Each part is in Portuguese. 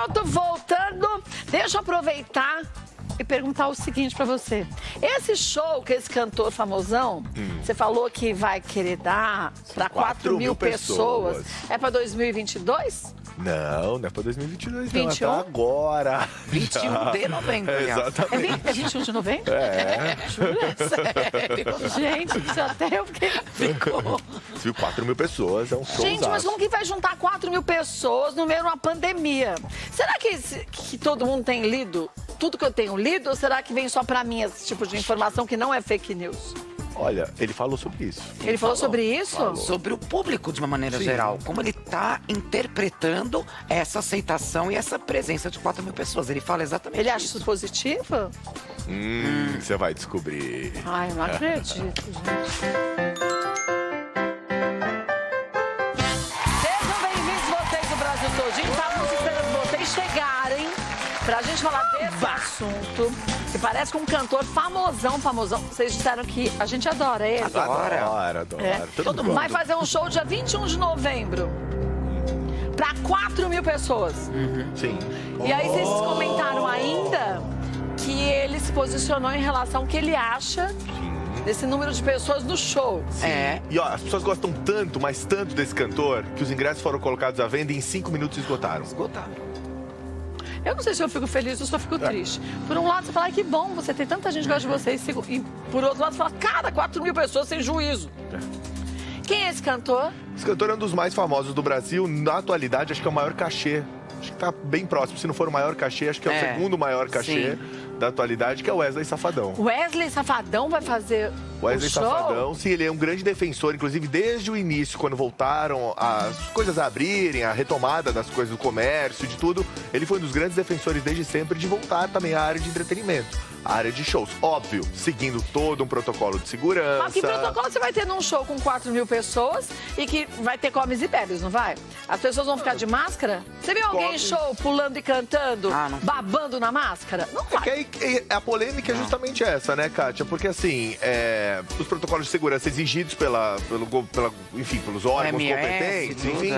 Pronto, voltando. Deixa eu aproveitar e perguntar o seguinte pra você. Esse show que esse cantor famosão, você falou que vai querer dar pra 4 mil pessoas. É pra 2022? Não é pra 2022, 21? não. É pra agora. 21 de novembro, aliás. Exatamente. É 21 de novembro? É. Jura? Sério? Gente, isso até eu fiquei... Ficou. 4 mil pessoas, é um show. Gente, mas como que vai juntar 4 mil pessoas no meio de uma pandemia? Será que todo mundo tem lido tudo que eu tenho lido? Ou será que vem só pra mim esse tipo de informação que não é fake news? Olha, ele falou sobre isso. Ele falou sobre isso? Falou. Sobre o público, de uma maneira Sim. geral. Como ele está interpretando essa aceitação e essa presença de 4 mil pessoas. Ele fala exatamente Ele acha isso. isso positivo? Você vai descobrir. Ai, eu não acredito, gente. Sejam bem-vindos vocês do Brasil todinho. Estávamos esperando vocês chegarem pra gente falar desse assunto. Que parece com um cantor famosão. Vocês disseram que a gente adora ele. Adora. É. Todo mundo. Vai fazer um show dia 21 de novembro. Pra 4 mil pessoas. Sim. E aí vocês comentaram ainda que ele se posicionou em relação ao que ele acha desse número de pessoas no show. É. E ó, as pessoas gostam tanto, mas tanto desse cantor, que os ingressos foram colocados à venda e em 5 minutos esgotaram. Esgotado. Eu não sei se eu fico feliz ou se eu fico triste. Por um lado, você fala, que bom, você tem tanta gente que gosta de você. E por outro lado, você fala, cara, 4 mil pessoas sem juízo. Quem é esse cantor? Esse cantor é um dos mais famosos do Brasil. Na atualidade, acho que é o maior cachê. Acho que tá bem próximo. Se não for o maior cachê, acho que é o segundo maior cachê da atualidade, que é o Wesley Safadão. Wesley Safadão vai fazer Wesley o show? Safadão, sim, ele é um grande defensor, inclusive desde o início, quando voltaram as coisas a abrirem, a retomada das coisas do comércio, de tudo, ele foi um dos grandes defensores desde sempre de voltar também à área de entretenimento, à área de shows. Óbvio, seguindo todo um protocolo de segurança. Mas que protocolo você vai ter num show com 4 mil pessoas e que vai ter comes e bebes, não vai? As pessoas vão ficar de máscara? Você viu alguém em show pulando e cantando, babando na máscara? Não vai. É que aí, a polêmica é justamente essa, né, Kátia? Porque, assim, os protocolos de segurança exigidos pelos órgãos competentes, enfim,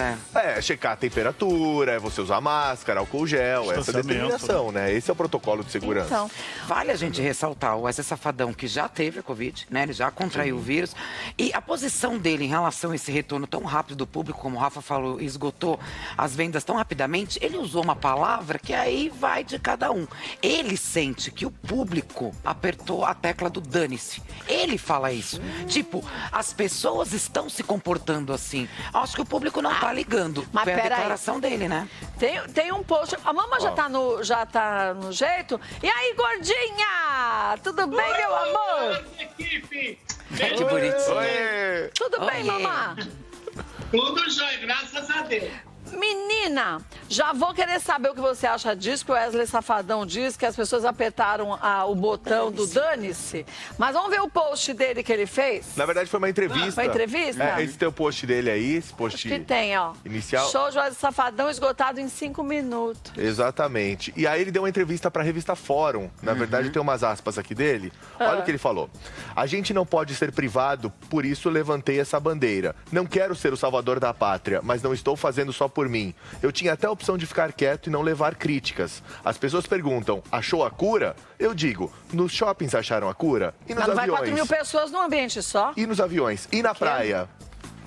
checar a temperatura, é você usar máscara, álcool gel, essa determinação, né? Esse é o protocolo de segurança. Então, Vale a gente ressaltar o Wesley Safadão, que já teve a Covid, né? Ele já contraiu o vírus. E a posição dele em relação a esse retorno tão rápido do público, como o Rafa falou, esgotou as vendas tão rapidamente, ele usou uma palavra que aí vai de cada um. Ele sente que o público apertou a tecla do dane-se. Ele fala isso. Tipo, as pessoas estão se comportando assim. Acho que o público não tá ligando. Mas Foi a peraí. declaração dele, né? tem um post. A mama já tá no jeito. E aí, gordinha? Tudo bem, meu amor? Equipe! Que bonitinho. Oi! Tudo bem, Oiê. mamá? Tudo jóia, graças a Deus. Menina, já vou querer saber o que você acha disso, que o Wesley Safadão diz que as pessoas apertaram o botão do dane-se. Mas vamos ver o post dele que ele fez? Na verdade, foi uma entrevista. Foi entrevista? Esse tem o post dele aí, esse post Acho que tem, ó. inicial. Show de Wesley Safadão esgotado em 5 minutos. Exatamente. E aí ele deu uma entrevista para a revista Fórum. Na verdade, tem umas aspas aqui dele. Olha o que ele falou. A gente não pode ser privado, por isso levantei essa bandeira. Não quero ser o salvador da pátria, mas não estou fazendo só por mim. Eu tinha até a opção de ficar quieto e não levar críticas. As pessoas perguntam, achou a cura? Eu digo, nos shoppings acharam a cura? E nos Mas não vai aviões? 4 mil pessoas num ambiente só? E nos aviões? E na praia?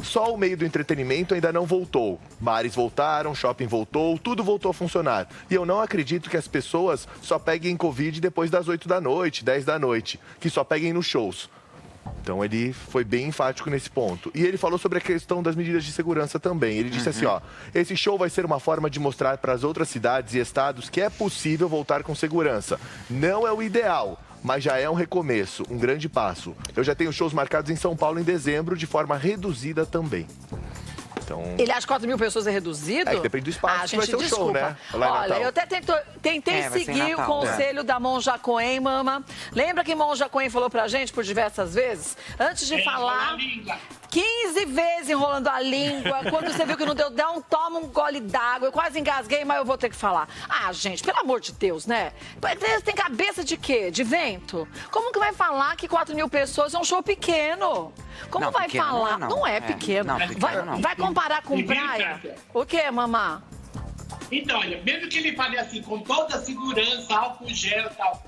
Só o meio do entretenimento ainda não voltou. Bares voltaram, shopping voltou, tudo voltou a funcionar. E eu não acredito que as pessoas só peguem Covid depois das 8 da noite, 10 da noite. Que só peguem nos shows. Então ele foi bem enfático nesse ponto. E ele falou sobre a questão das medidas de segurança também. Ele disse assim, ó, esse show vai ser uma forma de mostrar para as outras cidades e estados que é possível voltar com segurança. Não é o ideal, mas já é um recomeço, um grande passo. Eu já tenho shows marcados em São Paulo em dezembro, de forma reduzida também. Então... Ele acha que 4 mil pessoas é reduzido? É que depende do espaço que vai gente, ser o show, desculpa. né? Lá em Olha, Natal. eu até tentei vai ser em seguir o Natal, conselho da Monja Coen, mama. Lembra que Monja Coen falou pra gente por diversas vezes? Antes de falar... 15 vezes enrolando a língua. Quando você viu que não deu, toma um gole d'água. Eu quase engasguei, mas eu vou ter que falar. Ah, gente, pelo amor de Deus, né? Tem cabeça de quê? De vento? Como que vai falar que 4 mil pessoas é um show pequeno? Como Não, vai pequeno falar? não é, Não é é. pequeno. Não, pequeno não. Vai comparar com praia? O quê, mamá? Então, olha, mesmo que ele fale assim, com toda a segurança, álcool gel e tal,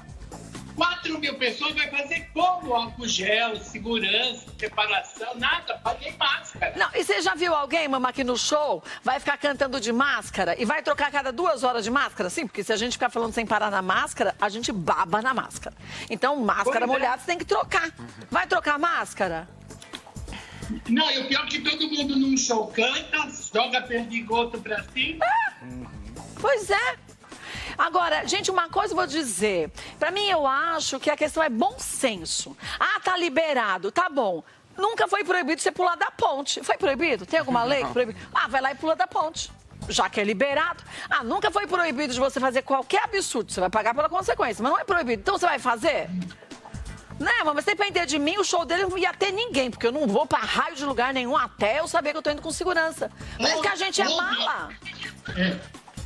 4 mil pessoas vai fazer como álcool gel, segurança, separação, nada, fazer máscara. Não, e você já viu alguém, mamãe, aqui no show, vai ficar cantando de máscara e vai trocar cada 2 horas de máscara? Sim, porque se a gente ficar falando sem parar na máscara, a gente baba na máscara. Então, máscara molhada você tem que trocar. Vai trocar máscara? Não, e o pior é que todo mundo num show canta, joga perdigoto pra cima. Pois é. Agora, gente, uma coisa eu vou dizer. Pra mim, eu acho que a questão é bom senso. Ah, tá liberado, tá bom. Nunca foi proibido você pular da ponte. Foi proibido? Tem alguma lei que proíbe? Ah, vai lá e pula da ponte. Já que é liberado. Ah, nunca foi proibido de você fazer qualquer absurdo. Você vai pagar pela consequência, mas não é proibido. Então você vai fazer? Né, mas sem depender de mim, o show dele não ia ter ninguém, porque eu não vou pra raio de lugar nenhum até eu saber que eu tô indo com segurança. Mas que a gente é mala.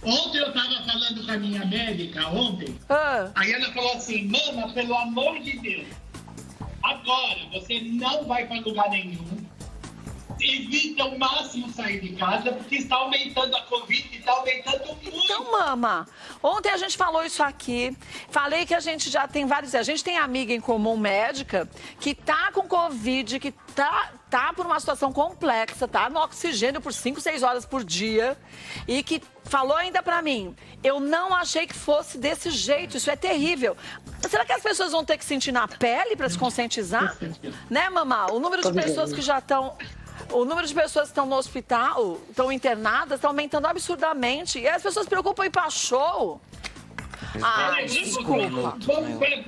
Ontem eu tava falando com a minha médica, ontem. Ah. Aí ela falou assim, Mama, pelo amor de Deus, agora você não vai pra lugar nenhum. Evita ao máximo sair de casa, porque está aumentando a Covid e está aumentando muito. Então, mama, ontem a gente falou isso aqui. Falei que a gente já tem vários... A gente tem amiga em comum médica que tá com Covid, que tá por uma situação complexa, tá no oxigênio por 5, 6 horas por dia e que falou ainda pra mim, eu não achei que fosse desse jeito, isso é terrível. Será que as pessoas vão ter que sentir na pele pra se conscientizar? Né, mamá? O número de pessoas que já estão... O número de pessoas que estão no hospital, estão internadas, está aumentando absurdamente. E as pessoas se preocupam em ir para show. Ah, desculpa.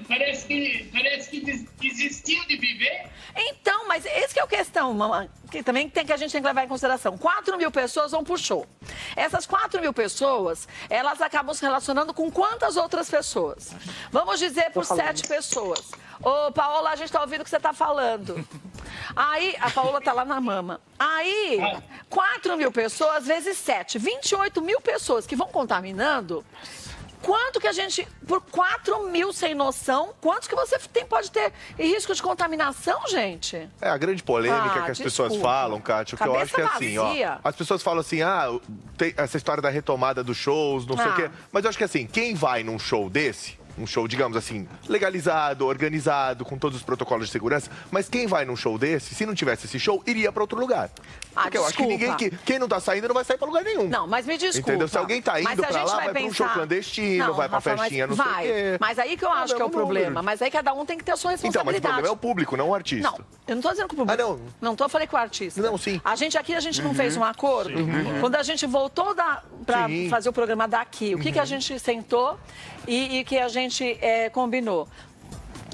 Parece que desistiu de viver. Então, mas esse que é a questão, mamãe, que também a gente tem que levar em consideração. 4 mil pessoas vão pro show. Essas 4 mil pessoas, elas acabam se relacionando com quantas outras pessoas? Vamos dizer por 7 pessoas. Ô, Paola, a gente tá ouvindo o que você tá falando. Aí, a Paola tá lá na mama. Aí, 4 mil pessoas vezes 7, 28 mil pessoas que vão contaminando. Quanto que a gente, por 4 mil sem noção, quantos que você pode ter risco de contaminação, gente? É, a grande polêmica que as pessoas falam, Kátia, que eu acho que é assim, ó. As pessoas falam assim, tem essa história da retomada dos shows, não sei o quê. Mas eu acho que assim, quem vai num show desse, um show, digamos assim, legalizado, organizado, com todos os protocolos de segurança, mas quem vai num show desse, se não tivesse esse show, iria pra outro lugar. Porque eu acho que quem não tá saindo não vai sair pra lugar nenhum. Não, mas me desculpa. Entendeu? Se alguém tá indo pra lá, vai pra um show clandestino, vai pra festinha, não sei o quê. Mas aí que eu acho que é o problema. Mas aí cada um tem que ter a sua responsabilidade. Então, mas o problema é o público, não o artista. Não, eu não tô dizendo que o público. não. Não tô falando com o artista. Não, sim. A gente não fez um acordo. Quando a gente voltou pra fazer o programa daqui, o que a gente sentou e que a gente combinou?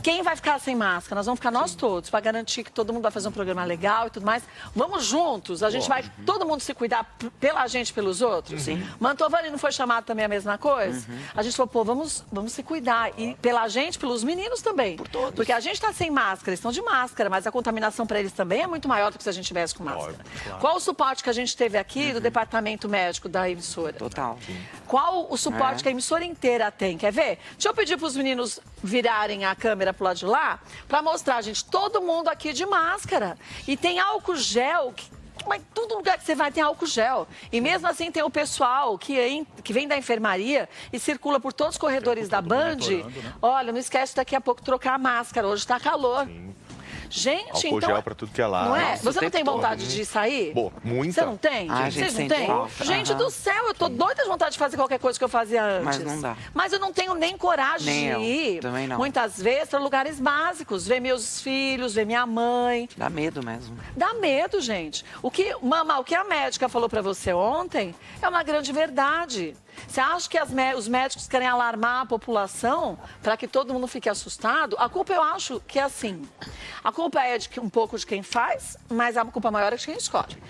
Quem vai ficar sem máscara? Nós vamos ficar nós todos, para garantir que todo mundo vai fazer um programa legal e tudo mais. Vamos juntos, a gente vai todo mundo se cuidar pela gente e pelos outros. Mantovani não foi chamado também a mesma coisa? A gente falou, pô, vamos se cuidar. E pela gente, pelos meninos também. Por todos. Porque a gente está sem máscara, eles estão de máscara, mas a contaminação para eles também é muito maior do que se a gente tivesse com máscara. Claro. Qual o suporte que a gente teve aqui do departamento médico da emissora? Total. Qual o suporte que a emissora inteira tem? Quer ver? Deixa eu pedir para os meninos virarem a câmera pro lado de lá, para mostrar, gente, todo mundo aqui de máscara. E tem álcool gel, mas todo lugar que você vai tem álcool gel. E mesmo assim tem o pessoal que vem da enfermaria e circula por todos os corredores da Band. Olha, não esquece daqui a pouco trocar a máscara, hoje tá calor. Gente, álcool então... gel pra tudo que é lá. Não é? Você não tem vontade de sair? Pô, muita. Você não tem? Vocês não têm? Gente do céu, eu tô doida de vontade de fazer qualquer coisa que eu fazia antes. Mas não dá. Mas eu não tenho nem coragem de ir. Também não. Muitas vezes para lugares básicos. Ver meus filhos, ver minha mãe. Dá medo mesmo. Dá medo, gente. O que a médica falou para você ontem é uma grande verdade. Você acha que os médicos querem alarmar a população para que todo mundo fique assustado? A culpa, eu acho que é assim. A culpa é um pouco de quem faz, mas a culpa maior é de quem escolhe.